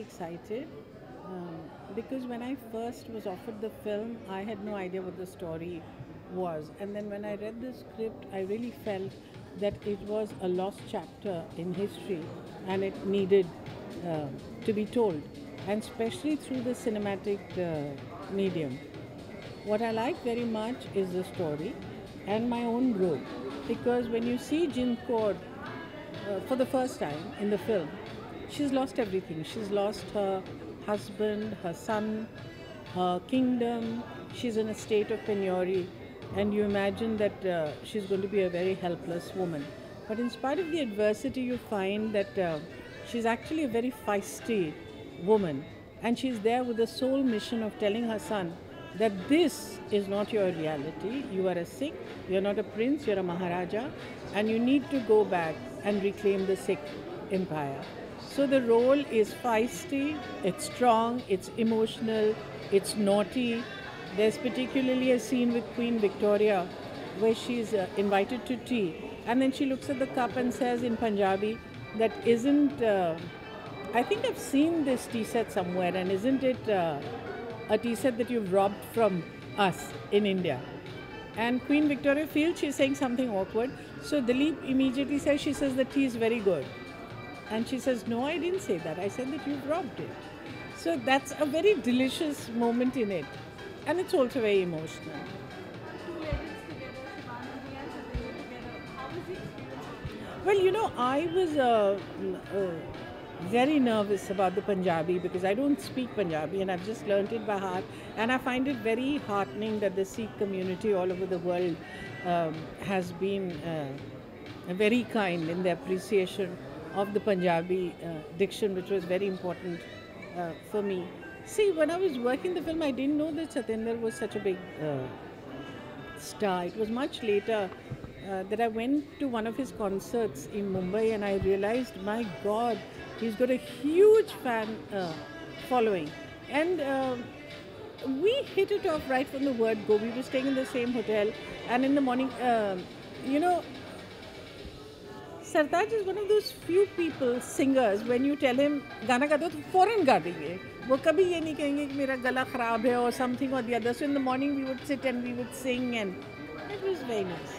excited because when I first was offered the film, I had no idea what the story was. And then when I read the script, I really felt that it was a lost chapter in history and it needed uh, to be told, and especially through the cinematic medium. What I like very much is the story and my own role. Because when you see Jin Kaur for the first time in the film, she's lost everything. She's lost her husband, her son, her kingdom. She's in a state of penury, and you imagine that she's going to be a very helpless woman. But in spite of the adversity, you find that she's actually a very feisty woman, and she's there with the sole mission of telling her son that this is not your reality. You are a Sikh, you're not a prince, you're a Maharaja, and you need to go back and reclaim the Sikh empire. So the role is feisty, it's strong, it's emotional, it's naughty. There's particularly a scene with Queen Victoria where she's invited to tea, and then she looks at the cup and says in Punjabi that isn't, I think I've seen this tea set somewhere, and isn't it a tea set that you've robbed from us in India? And Queen Victoria feels she's saying something awkward. So Dilip immediately says, she says the tea is very good. And she says, no, I didn't say that. I said that you've robbed it. So that's a very delicious moment in it. And it's also very emotional. Two legends together, Shivanandi and Satendra together. How was the experience? Well, you know, I was very nervous about the Punjabi because I don't speak Punjabi and I've just learnt it by heart. And I find it very heartening that the Sikh community all over the world has been very kind in their appreciation of the Punjabi diction, which was very important for me. See, when I was working the film, I didn't know that Satendra was such a big star. It was much later that I went to one of his concerts in Mumbai and I realized, my God, he's got a huge fan following. And we hit it off right from the word go. We were staying in the same hotel, and in the morning, you know, Sartaj is one of those few people, singers, when you tell him गाना गा दो तो फौरन गा देंगे. वो कभी ये नहीं कहेंगे कि मेरा गला खराब है or something or the other. So in the morning we would sit and we would sing, and it was very nice.